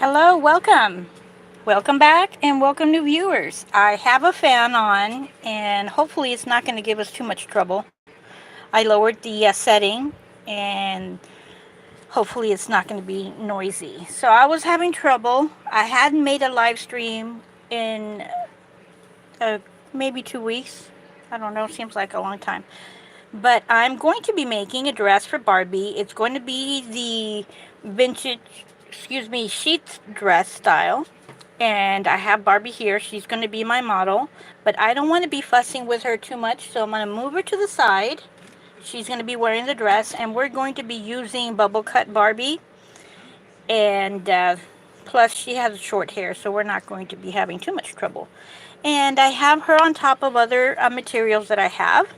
Hello, welcome. Welcome back and welcome new viewers. I have a fan on and hopefully it's not going to give us too much trouble. I lowered the setting and hopefully it's not going to be noisy. So I was having trouble. I hadn't made a live stream in maybe 2 weeks. I don't know, seems like a long time. But I'm going to be making a dress for Barbie. It's going to be the vintage, sheath dress style. And I have Barbie here. She's going to be my model. But I don't want to be fussing with her too much, so I'm going to move her to the side. She's going to be wearing the dress, and we're going to be using bubble cut Barbie. And plus, she has short hair, so we're not going to be having too much trouble. And I have her on top of other materials that I have.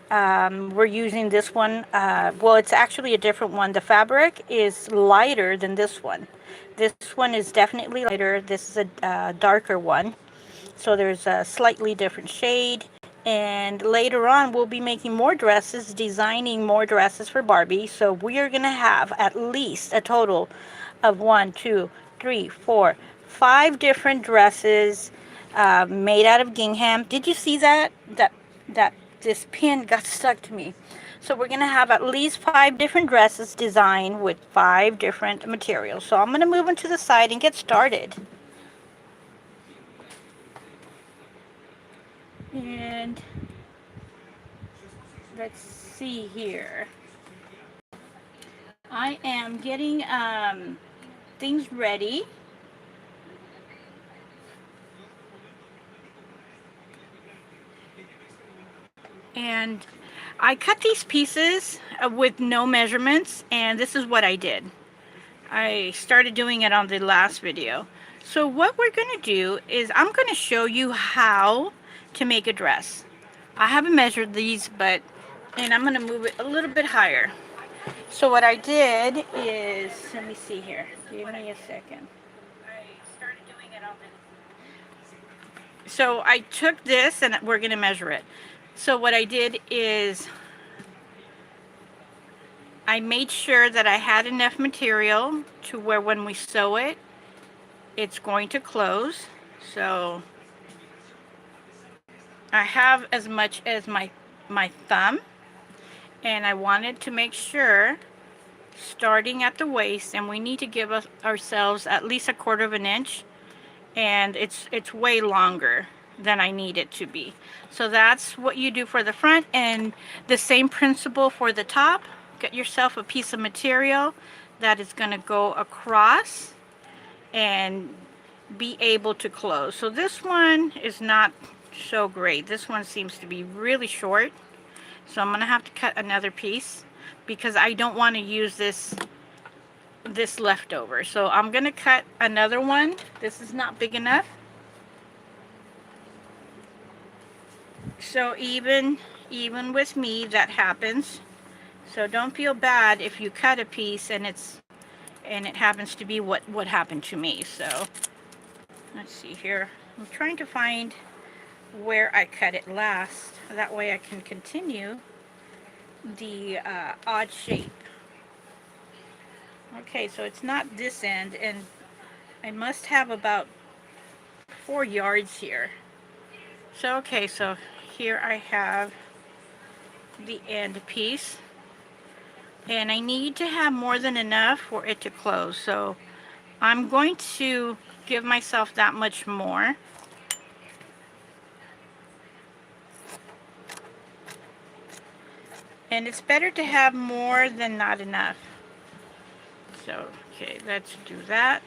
We're using this one. Well, it's actually a different one. The fabric is lighter than this one. This one is definitely lighter. This is a darker one. So there's a slightly different shade. And later on, we'll be making more dresses, designing more dresses for Barbie. So we are going to have at least a total of 1, 2, 3, 4, 5 different dresses made out of gingham. Did you see that? That this pin got stuck to me. So we're going to have at least 5 different dresses designed with 5 different materials. So I'm going to move them to the side and get started. And let's see here. I am getting things ready. And I cut these pieces with no measurements, and this is what I did. I started doing it on the last video. So what we're going to do is I'm going to show you how to make a dress. I haven't measured these, and I'm going to move it a little bit higher. So what I did is, let me see here. Give me a second. So I took this and we're going to measure it. So what I did is I made sure that I had enough material to where when we sew it, it's going to close. So I have as much as my thumb, and I wanted to make sure starting at the waist, and we need to give ourselves at least 1/4 of an inch, and it's way longer than I need it to be. So that's what you do for the front, and the same principle for the top. Get yourself a piece of material that is going to go across and be able to close. So this one is not so great. This one seems to be really short. So I'm going to have to cut another piece because I don't want to use this leftover. So I'm going to cut another one. This is not big enough. So even with me, that happens. So don't feel bad if you cut a piece and it happens to be what happened to me. So let's see here. I'm trying to find where I cut it last. That way I can continue the odd shape. Okay, so it's not this end, and I must have about 4 yards here. So okay, so here I have the end piece, and I need to have more than enough for it to close. So I'm going to give myself that much more. And it's better to have more than not enough. So, okay, let's do that.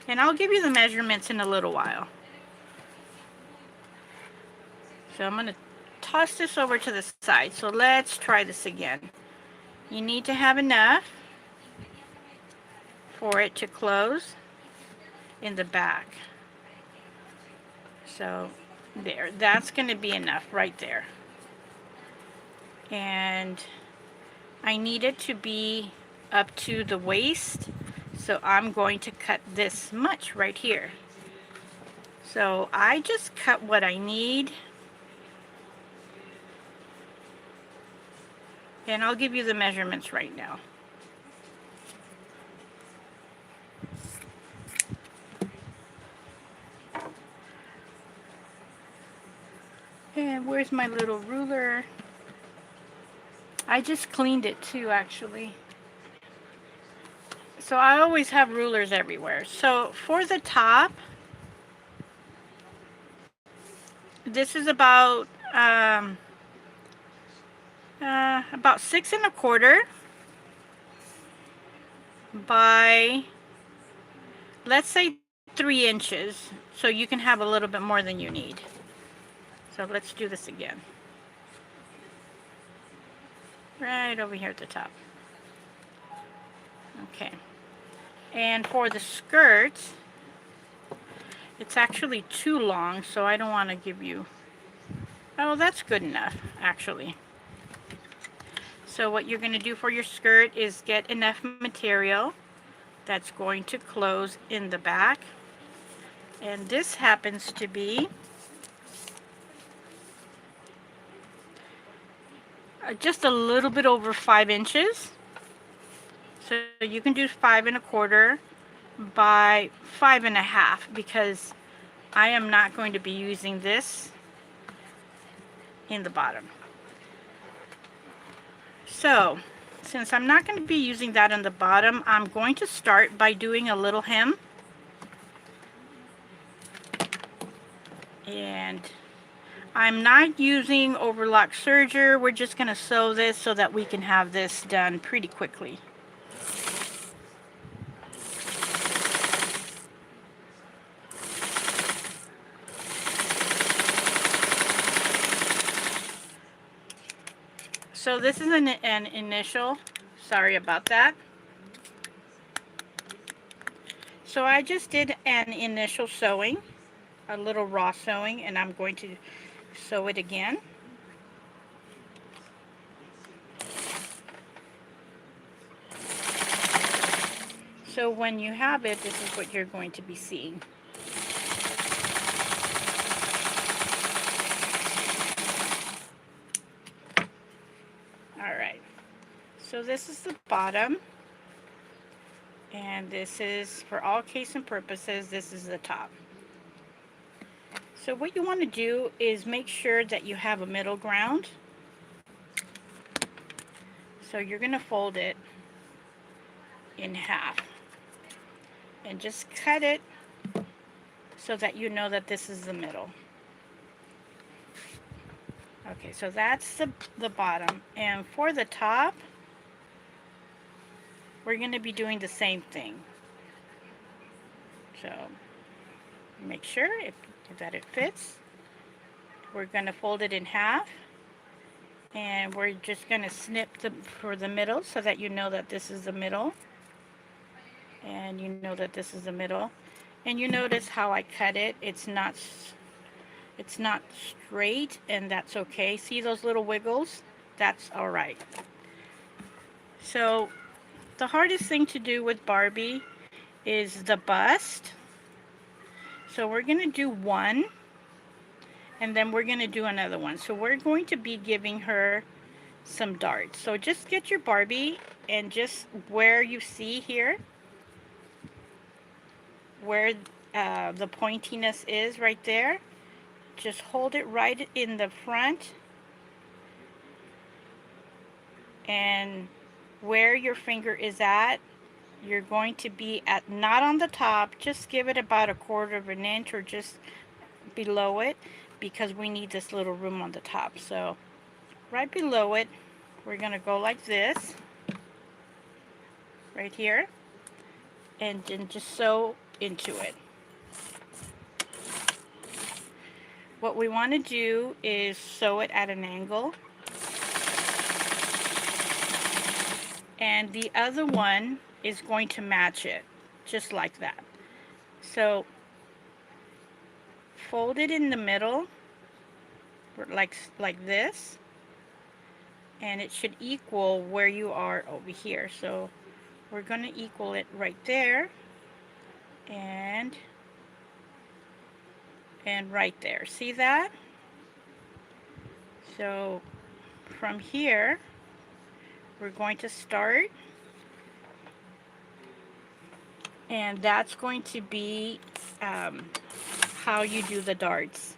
And I'll give you the measurements in a little while. So I'm going to toss this over to the side. So let's try this again. You need to have enough for it to close in the back. So there, that's going to be enough right there. And I need it to be up to the waist, so I'm going to cut this much right here. So I just cut what I need, and I'll give you the measurements right now. And where's my little ruler? I just cleaned it too, actually. So I always have rulers everywhere. So for the top, this is about 6¼ by, let's say, 3 inches. So you can have a little bit more than you need. So let's do this again. Right over here at the top. Okay. And for the skirt, it's actually too long, so I don't want to give you... Oh, that's good enough, actually. So what you're going to do for your skirt is get enough material that's going to close in the back. And this happens to be just a little bit over 5 inches. So you can do 5¼ by 5½ because I am not going to be using this in the bottom. So since I'm not going to be using that on the bottom, I'm going to start by doing a little hem. And I'm not using overlock serger. We're just going to sew this so that we can have this done pretty quickly. So this is an initial. Sorry about that. So I just did an initial sewing, a little raw sewing, and I'm going to sew it again. So when you have it, this is what you're going to be seeing. Alright, so this is the bottom, and this is, for all case and purposes, this is the top. So what you want to do is make sure that you have a middle ground. So you're going to fold it in half and just cut it so that you know that this is the middle. Okay, so that's the bottom. And for the top, we're going to be doing the same thing. So make sure that it fits. We're going to fold it in half. And we're just going to snip for the middle so that you know that this is the middle. And you know that this is the middle. And you notice how I cut it. It's not straight, and that's okay. See those little wiggles? That's all right. So the hardest thing to do with Barbie is the bust. So we're going to do one, and then we're going to do another one. So we're going to be giving her some darts. So just get your Barbie, and just where you see here, where the pointiness is right there, just hold it right in the front, and where your finger is at, you're going to be at, not on the top, just give it about 1/4 inch or just below it, because we need this little room on the top. So right below it, we're going to go like this, right here, and then just sew into it. What we want to do is sew it at an angle, and the other one is going to match it, just like that. So fold it in the middle, like this, and it should equal where you are over here. So we're going to equal it right there, and right there. See that? So from here, we're going to start, and that's going to be how you do the darts.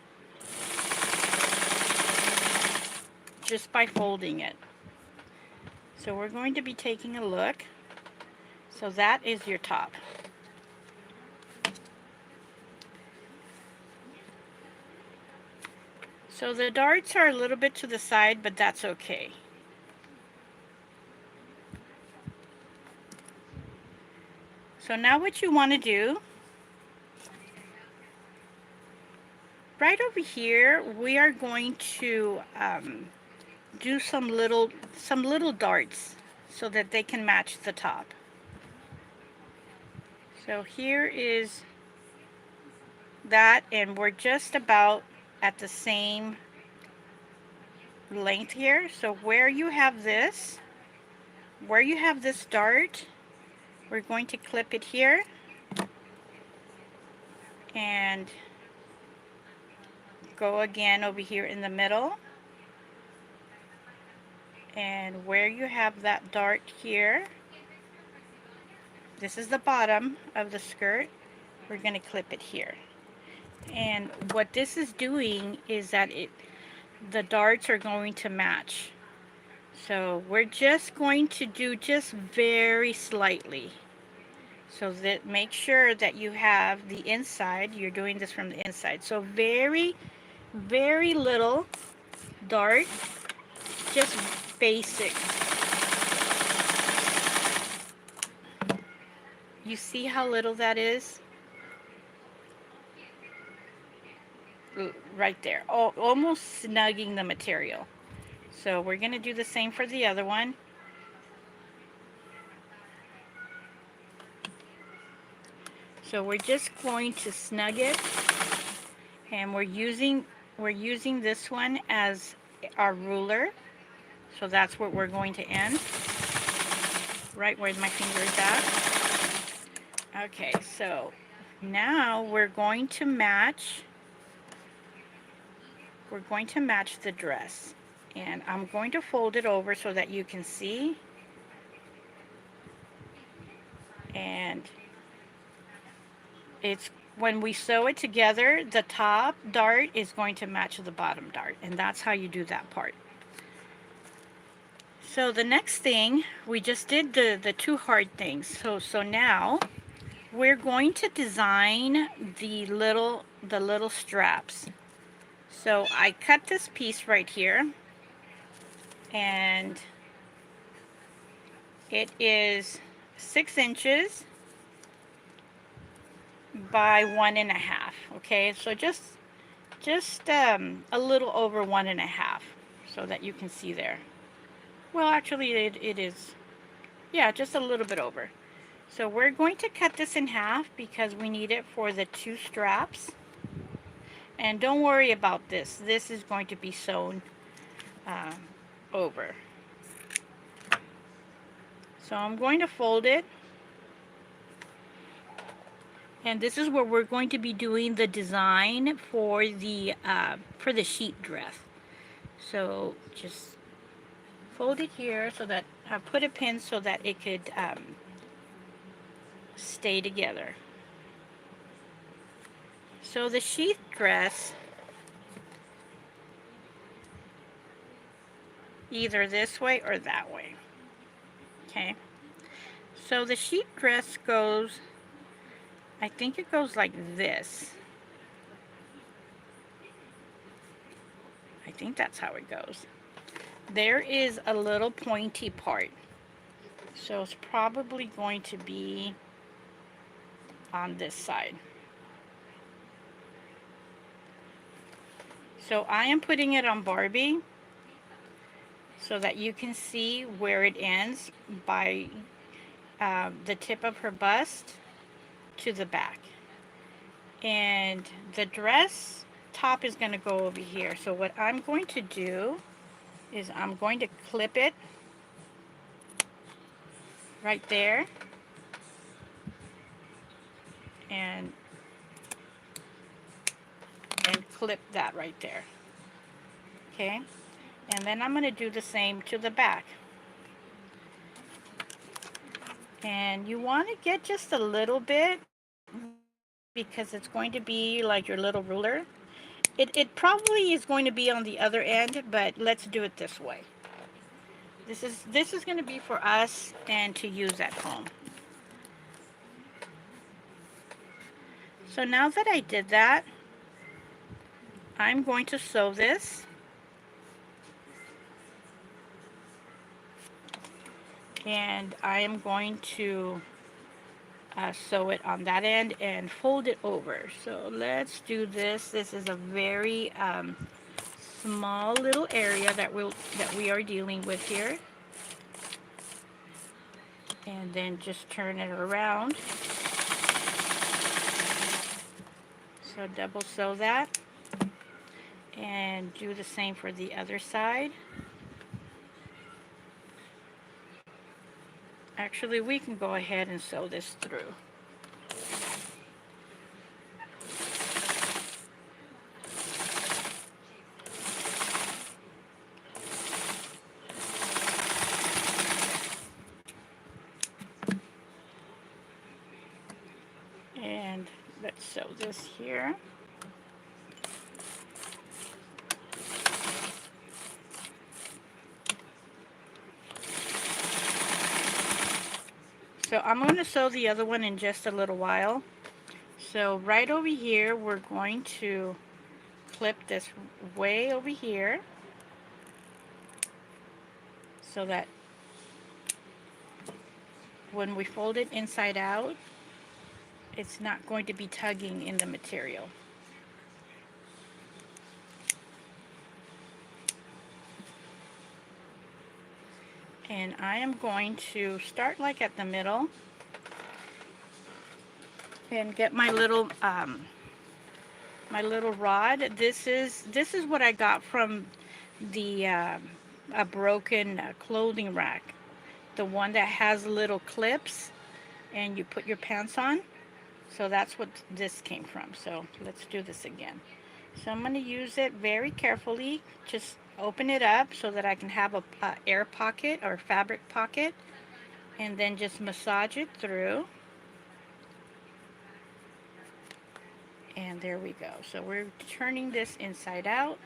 just by folding it. So we're going to be taking a look. So that is your top. So the darts are a little bit to the side, but that's okay. So now what you want to do, right over here, we are going to do some little darts so that they can match the top. So here is that, and we're just about at the same length here. So where you have this dart, we're going to clip it here and go again over here in the middle. And where you have that dart here, this is the bottom of the skirt, we're going to clip it here. And what this is doing is that the darts are going to match. So we're just going to do just very slightly. So that make sure that you have the inside, you're doing this from the inside. So very, very little dart, just basic. You see how little that is? Right there, almost snugging the material. So we're going to do the same for the other one. So we're just going to snug it, and we're using this one as our ruler. So that's what we're going to end, right where my finger is at. Okay, so now we're going to match the dress. And I'm going to fold it over so that you can see. And it's when we sew it together, the top dart is going to match the bottom dart, and that's how you do that part. So the next thing, we just did the two hard things. So now we're going to design the little straps. So I cut this piece right here, and it is 6 inches by 1.5. Okay, so just a little over 1.5, so that you can see there. Well, actually it is, yeah, just a little bit over. So we're going to cut this in half because we need it for the 2 straps. And don't worry about this. This is going to be sewn over. So I'm going to fold it. And this is where we're going to be doing the design for the sheet dress. So just fold it here so that I put a pin so that it could stay together. So the sheath dress, either this way or that way. Okay. So the sheath dress goes, I think it goes like this. I think that's how it goes. There is a little pointy part. So it's probably going to be on this side. So I am putting it on Barbie so that you can see where it ends by the tip of her bust to the back. And the dress top is going to go over here. So what I'm going to do is I'm going to clip it right there, and clip that right there. Okay, and then I'm going to do the same to the back. And you want to get just a little bit because it's going to be like your little ruler. It probably is going to be on the other end, but let's do it this way. This is going to be for us and to use at home. So now that I did that, I'm going to sew this. And I am going to sew it on that end and fold it over. So let's do this. This is a very small little area that we are dealing with here. And then just turn it around. So double sew that. And do the same for the other side. Actually, we can go ahead and sew this through. And let's sew this here. So I'm going to sew the other one in just a little while. So right over here, we're going to clip this way over here so that when we fold it inside out, it's not going to be tugging in the material. And I am going to start like at the middle and get my little rod. This is what I got from the a broken clothing rack, the one that has little clips and you put your pants on. So that's what this came from. So let's do this again. So I'm going to use it very carefully. Just open it up so that I can have a air pocket or fabric pocket, and then just massage it through. And there we go. So we're turning this inside out.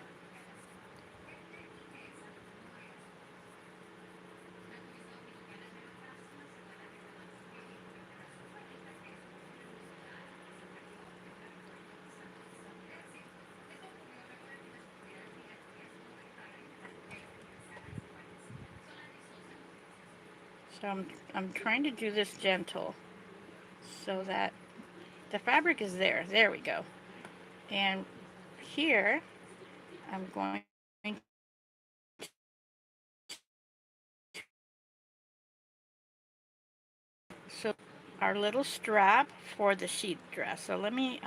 So I'm trying to do this gentle so that the fabric is there. There we go. And here I'm going so our little strap for the sheath dress. So let me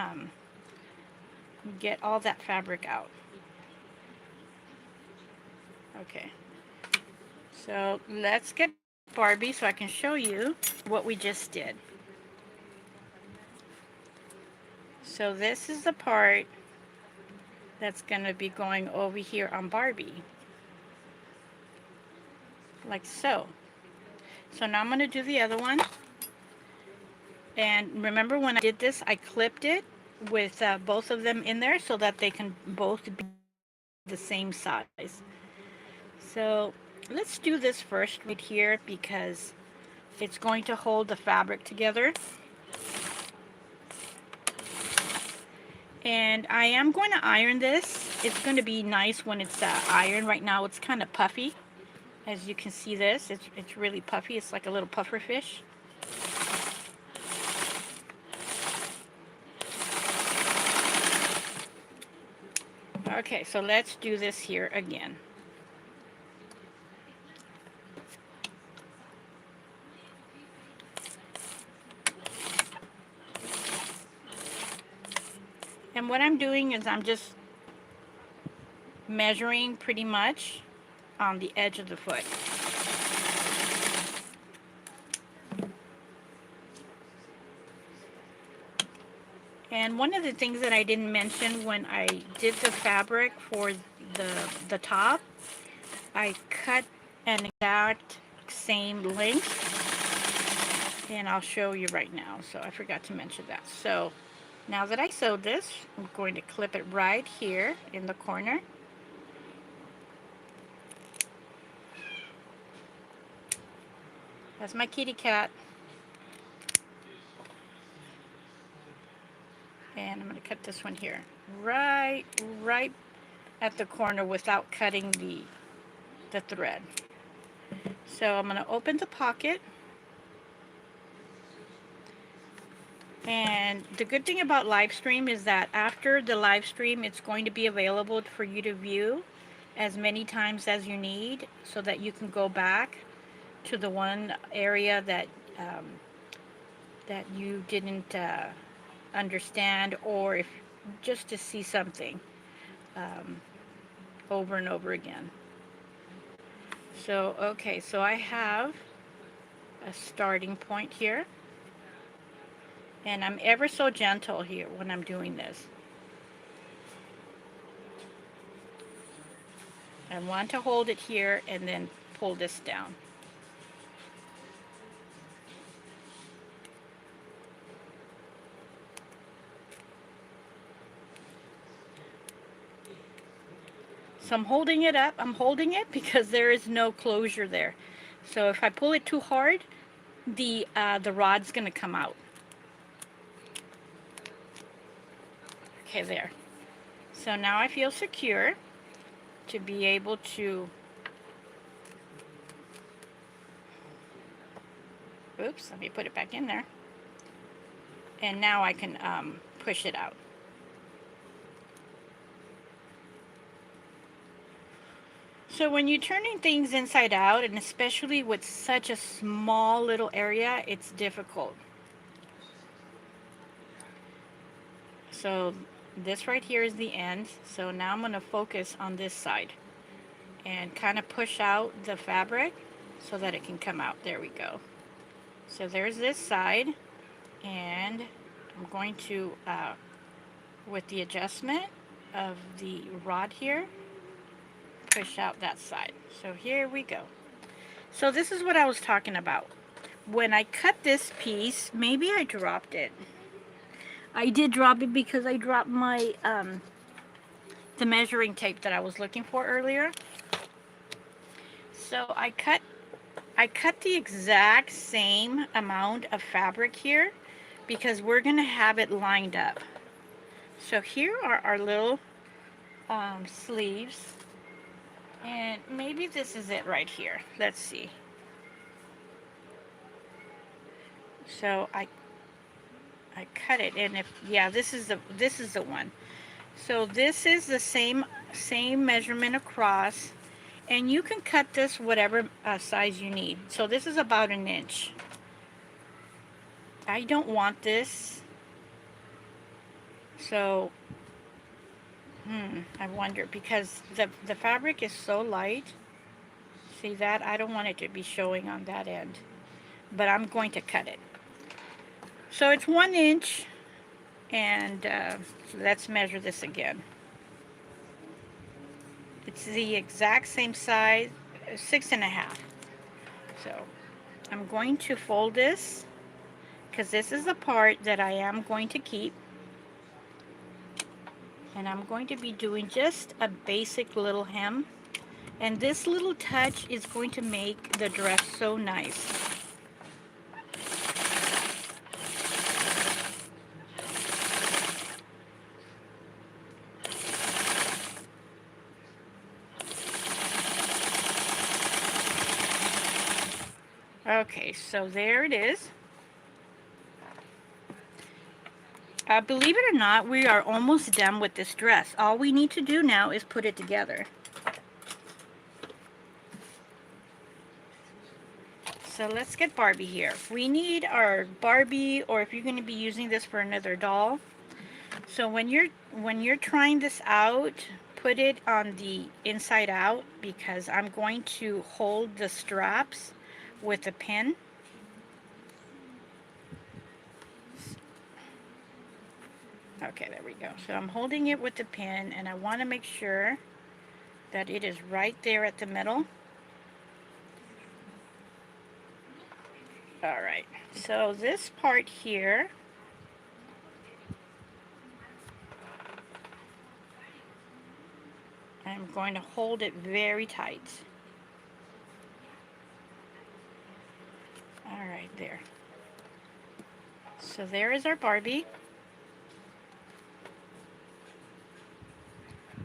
get all that fabric out. Okay. So let's get Barbie so I can show you what we just did. So this is the part that's going to be going over here on Barbie. Like so. So now I'm going to do the other one. And remember when I did this, I clipped it with both of them in there so that they can both be the same size. So let's do this first right here because it's going to hold the fabric together. And I am going to iron this. It's going to be nice when it's ironed. Right now it's kind of puffy. As you can see this, it's really puffy. It's like a little puffer fish. Okay, so let's do this here again. And what I'm doing is I'm just measuring pretty much on the edge of the foot. And one of the things that I didn't mention when I did the fabric for the top, I cut an exact same length, and I'll show you right now. So I forgot to mention that. So Now that I sewed this, I'm going to clip it right here in the corner. That's my kitty cat. And I'm going to cut this one here. Right at the corner without cutting the thread. So I'm going to open the pocket. And the good thing about live stream is that after the live stream, it's going to be available for you to view as many times as you need, so that you can go back to the one area that that you didn't understand, or if just to see something um, over and over again. So okay, so I have a starting point here, and I'm ever so gentle here when I'm doing this. I want to hold it here and then pull this down. So I'm holding it up. I'm holding it because there is no closure there. So if I pull it too hard, the rod's going to come out. Okay, there. So now I feel secure to be able to, oops, let me put it back in there. And now I can push it out. So when you're turning things inside out, and especially with such a small little area, it's difficult. So this right here is the end. So now I'm going to focus on this side and kind of push out the fabric so that it can come out. There we go. So there's this side, and I'm going to, with the adjustment of the rod here, push out that side. So here we go. So this is what I was talking about. When I cut this piece, maybe I dropped it. I did drop it because I dropped my the measuring tape that I was looking for earlier. So I cut the exact same amount of fabric here because we're gonna have it lined up. So here are our little sleeves, and maybe this is it right here. Let's see. So I cut it, and if, yeah, this is the one. So this is the same measurement across, and you can cut this whatever size you need. So this is about 1 inch. I don't want this, so I wonder, because the fabric is so light. See that? I don't want it to be showing on that end, but I'm going to cut it. So it's 1 inch, and let's measure this again. It's the exact same size, 6.5. So I'm going to fold this because this is the part that I am going to keep. And I'm going to be doing just a basic little hem. And this little touch is going to make the dress so nice. Okay, so there it is. Believe it or not, we are almost done with this dress. All we need to do now is put it together. So let's get Barbie here. We need our Barbie, or if you're going to be using this for another doll. So when you're trying this out, put it on the inside out, because I'm going to hold the straps with a pin. Okay, there we go. So I'm holding it with the pin, and I want to make sure that it is right there at the middle. All right, so this part here, I'm going to hold it very tight. All right, there. So there is our Barbie.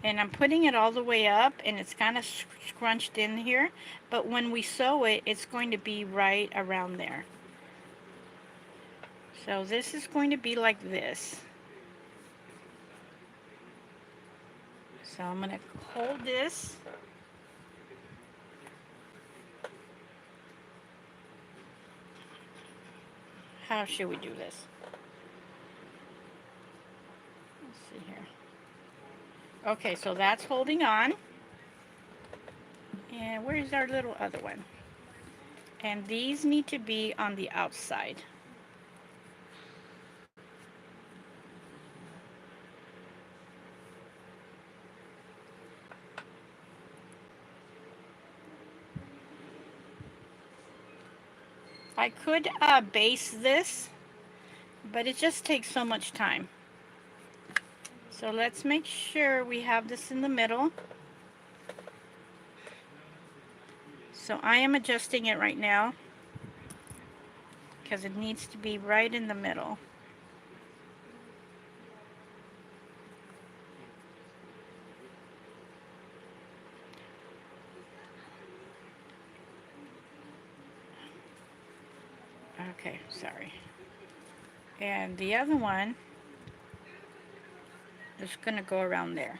And I'm putting it all the way up, and it's kind of scrunched in here. But when we sew it, it's going to be right around there. So this is going to be like this. So I'm going to hold this. How should we do this? Let's see here. Okay, so that's holding on. And where's our little other one? And these need to be on the outside. I could base this, but it just takes so much time. So let's make sure we have this in the middle. So I am adjusting it right now because it needs to be right in the middle. Okay, sorry. And the other one is going to go around there.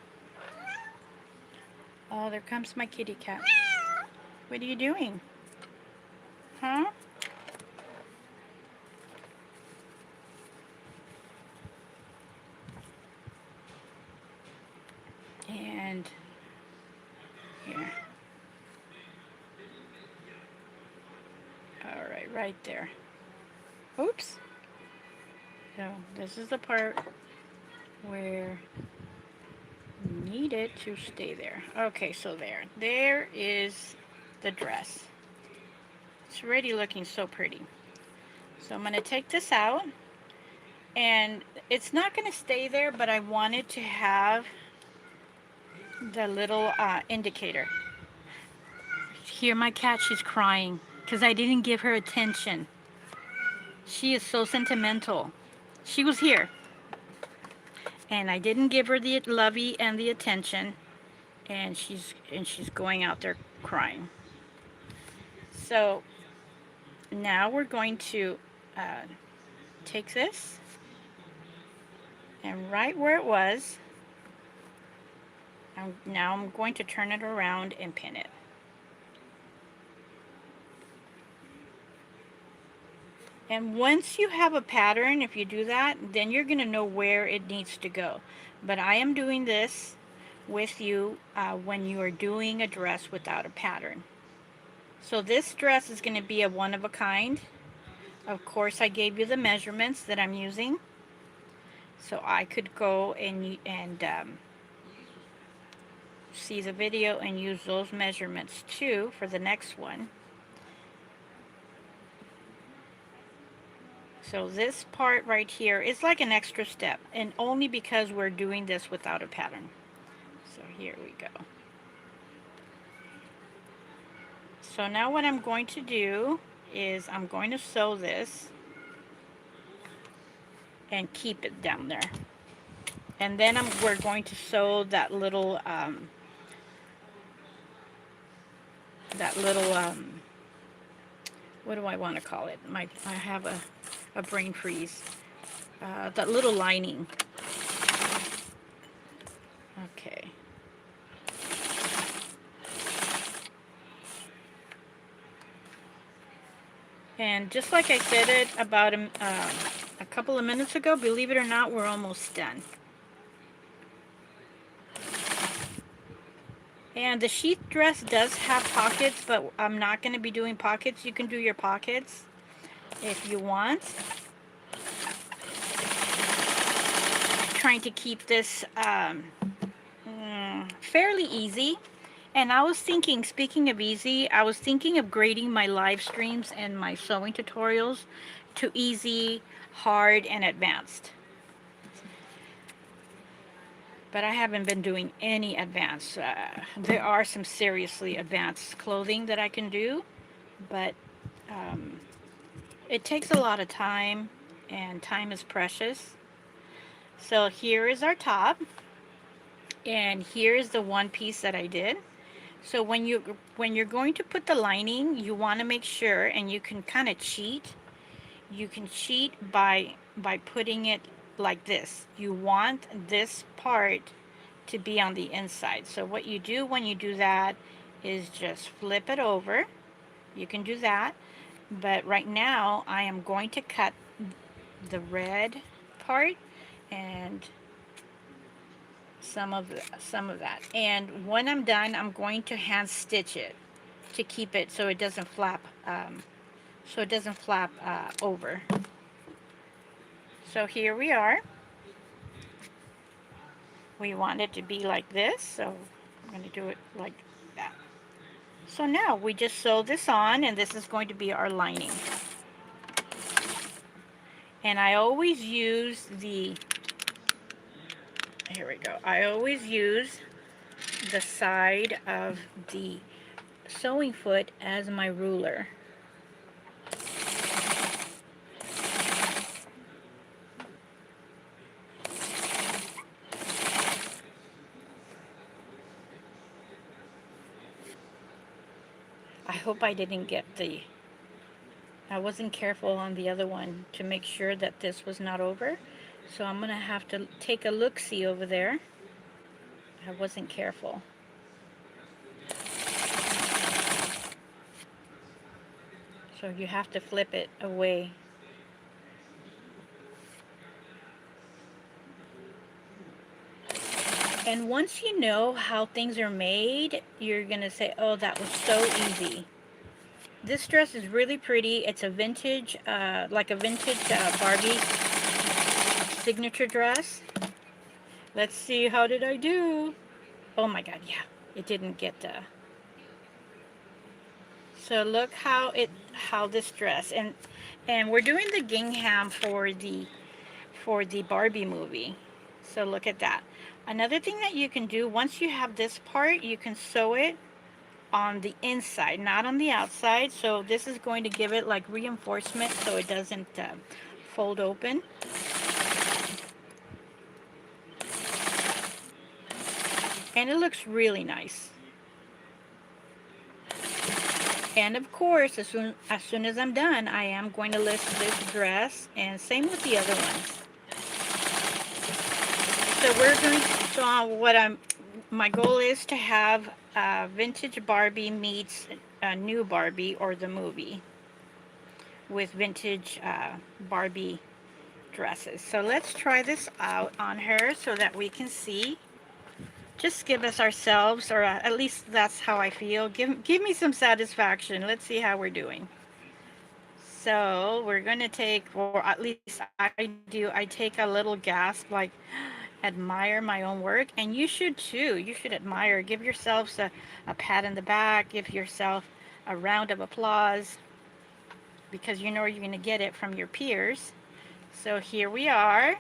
Oh, there comes my kitty cat. What are you doing? Huh? And here. All right, right there. Oops. So this is the part where you need it to stay there. Okay, so there is the dress. It's already looking so pretty. So I'm going to take this out, and it's not going to stay there, but I wanted to have the little indicator. Here, my cat, she's crying because I didn't give her attention. She is so sentimental. She was here, and I didn't give her the lovey and the attention, and she's going out there crying. So now we're going to take this, and right where it was, now I'm going to turn it around and pin it. And once you have a pattern, if you do that, then you're going to know where it needs to go. But I am doing this with you when you are doing a dress without a pattern. So this dress is going to be a one-of-a-kind. Of course, I gave you the measurements that I'm using. So I could go and see the video and use those measurements too for the next one. So this part right here is like an extra step, and only because we're doing this without a pattern. So here we go. So now what I'm going to do is I'm going to sew this and keep it down there. And then we're going to sew that little what do I want to call it? I have a brain freeze. That little lining. Okay. And just like I said it about a couple of minutes ago, believe it or not, we're almost done. And the sheath dress does have pockets, but I'm not going to be doing pockets. You can do your pockets if you want. Trying to keep this fairly easy. And I was thinking, speaking of easy, I was thinking of grading my live streams and my sewing tutorials to easy, hard, and advanced. but I haven't been doing any advanced. There are some seriously advanced clothing that I can do, but um, it takes a lot of time, and time is precious. So here is our top, and here is the one piece that I did. So when you're going to put the lining, you want to make sure, and you can kind of cheat. You can cheat by putting it like this. You want this part to be on the inside. So what you do when you do that is just flip it over. You can do that, but right now I am going to cut the red part and some of that. And when I'm done, I'm going to hand stitch it to keep it so it doesn't flap over. So here we are. We want it to be like this, so I'm going to do it like that. So now we just sew this on, and this is going to be our lining. And I always use here we go. I always use the side of the sewing foot as my ruler. I hope I didn't get I wasn't careful on the other one to make sure that this was not over. So I'm going to have to take a look-see over there. I wasn't careful. So you have to flip it away. And once you know how things are made, you're going to say, oh, that was so easy. This dress is really pretty. It's a vintage, like a vintage Barbie signature dress. Let's see, how did I do? Oh my God, yeah, it didn't get so look how this dress, and we're doing the gingham for the Barbie movie. So look at that. Another thing that you can do, once you have this part, you can sew it on the inside, not on the outside. So this is going to give it like reinforcement so it doesn't fold open. And it looks really nice. And of course, as soon as I'm done, I am going to list this dress, and same with the other ones. So my goal is to have vintage Barbie meets new Barbie, or the movie, with vintage Barbie dresses. So let's try this out on her so that we can see. Just give us ourselves, or at least that's how I feel. Give me some satisfaction. Let's see how we're doing. So we're going to take, or at least I do, I take a little gasp, like admire my own work. And you should too. You should admire. Give yourselves a pat in the back. Give yourself a round of applause, because you know you're going to get it from your peers. So here we are.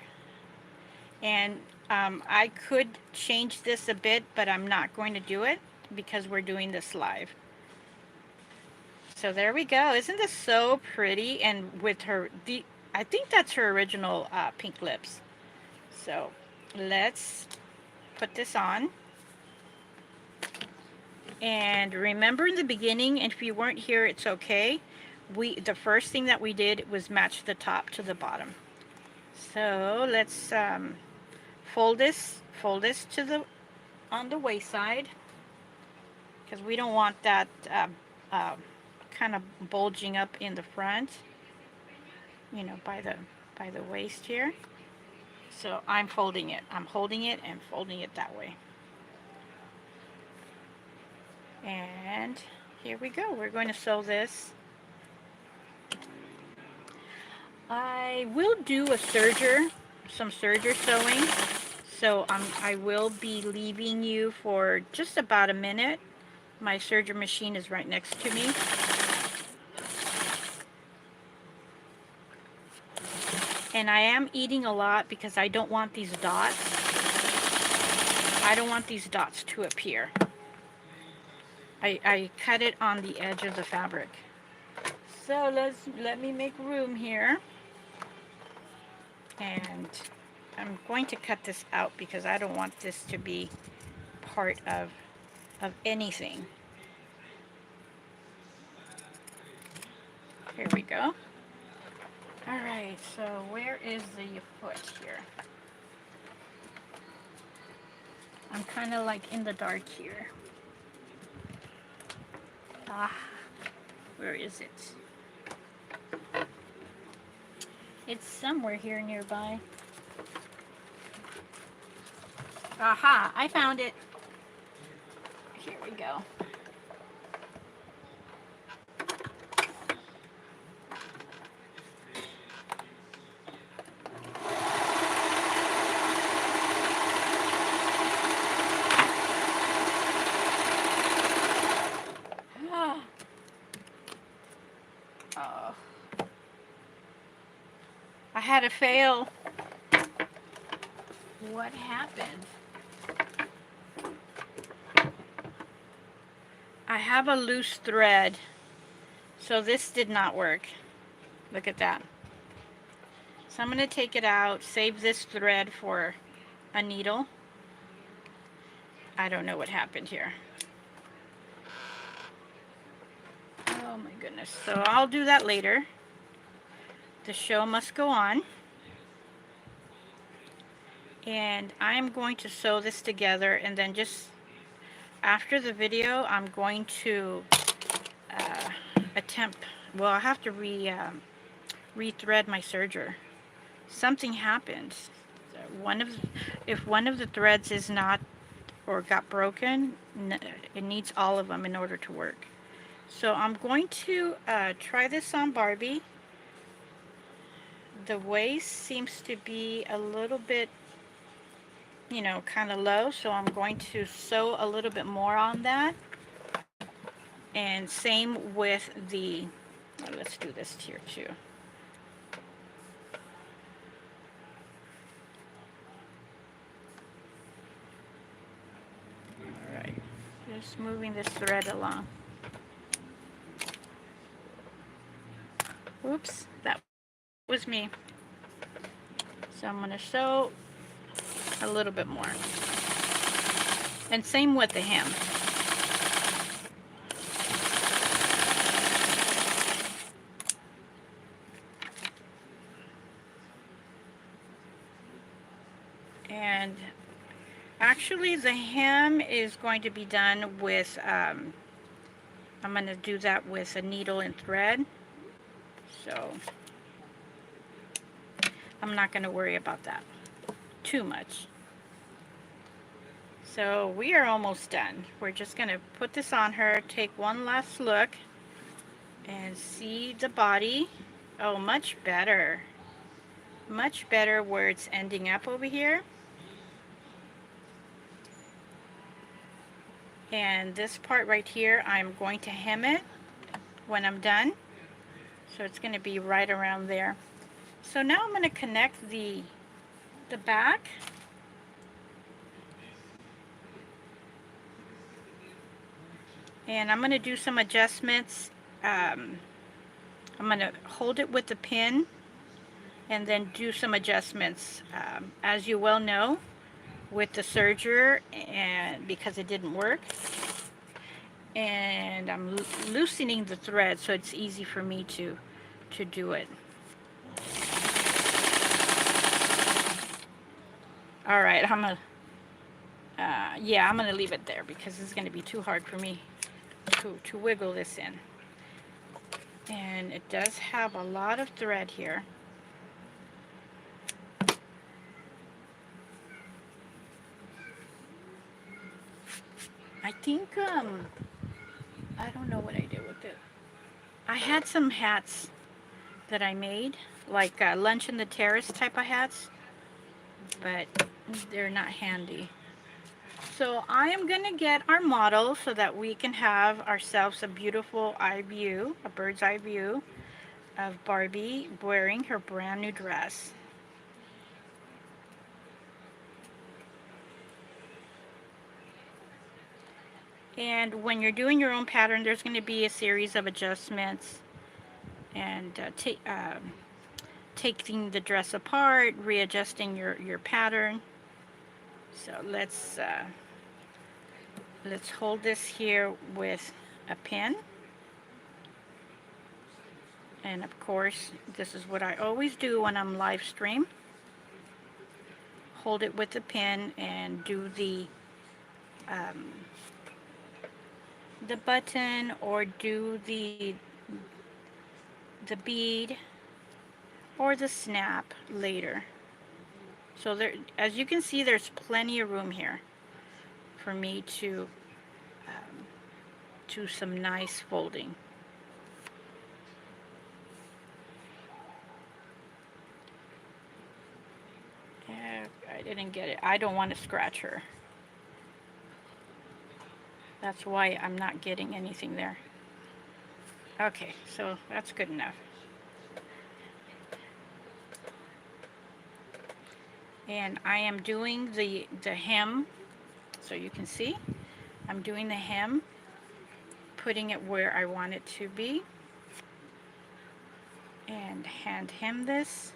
And I could change this a bit, but I'm not going to do it because we're doing this live. So there we go. Isn't this so pretty? And with her, I think that's her original pink lips. So let's put this on. And remember in the beginning, and if you weren't here, it's okay. The first thing that we did was match the top to the bottom. So let's fold this to on the waist side, because we don't want that kind of bulging up in the front, you know, by the waist here. So I'm folding it. I'm holding it and folding it that way. And here we go. We're going to sew this. I will do some serger sewing. So I will be leaving you for just about a minute. My serger machine is right next to me. And I am eating a lot because I don't want these dots. I don't want these dots to appear. I cut it on the edge of the fabric. So let me make room here. And I'm going to cut this out because I don't want this to be part of anything. Here we go. All right, so where is the foot here? I'm kind of like in the dark here. Ah, where is it? It's somewhere here nearby. Aha, I found it. Here we go. Oh. I had a fail. What happened? I have a loose thread, so this did not work. Look at that. So I'm going to take it out, save this thread for a needle. I don't know what happened here. Oh my goodness. So I'll do that later. The show must go on. And I'm going to sew this together, and then just after the video I'm going to attempt, well, I have to re-thread my serger. Something happened. If one of the threads is not or got broken, it needs all of them in order to work. So I'm going to try this on Barbie. The waist seems to be a little bit, you know, kind of low, so I'm going to sew a little bit more on that. And same with the, let's do this here too. All right, just moving this thread along. Oops, that was me. So I'm going to sew a little bit more. And same with the hem. And actually the hem is going to be done with, I'm going to do that with a needle and thread. So I'm not going to worry about that too much. So we are almost done. We're just going to put this on her, take one last look, and see the body. Oh, much better. Much better where it's ending up over here. And this part right here, I'm going to hem it when I'm done. So it's going to be right around there. So now I'm going to connect the back. And I'm going to do some adjustments. I'm going to hold it with the pin and then do some adjustments. As you well know, with the serger, and because it didn't work. And I'm loosening the thread so it's easy for me to do it. All right, I'm gonna, yeah, I'm gonna leave it there because it's gonna be too hard for me to wiggle this in. And it does have a lot of thread here. I think, I don't know what I did with it. I had some hats that I made, like lunch in the terrace type of hats, but they're not handy. So I am going to get our model so that we can have ourselves a beautiful eye view, a bird's eye view of Barbie wearing her brand new dress. And when you're doing your own pattern, there's going to be a series of adjustments and taking the dress apart, readjusting your pattern. So let's hold this here with a pin. And of course, this is what I always do when I'm live stream. Hold it with the pin and do the button or do the bead or the snap later. So there, as you can see, there's plenty of room here for me to do some nice folding. I didn't get it. I don't want to scratch her. That's why I'm not getting anything there. Okay, so that's good enough. And I am doing the hem, so you can see. I'm doing the hem, putting it where I want it to be. And hand hem this.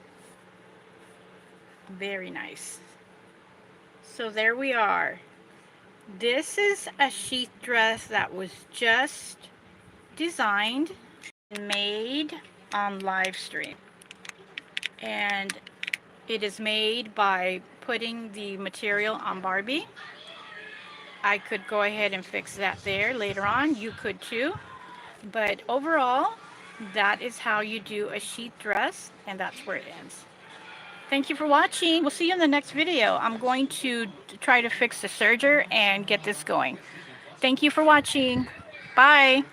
Very nice. So there we are. This is a sheath dress that was just designed and made on live stream. And it is made by putting the material on Barbie. I could go ahead and fix that there later on. You could too. But overall, that is how you do a sheath dress, and that's where it ends. Thank you for watching. We'll see you in the next video. I'm going to try to fix the serger and get this going. Thank you for watching. Bye.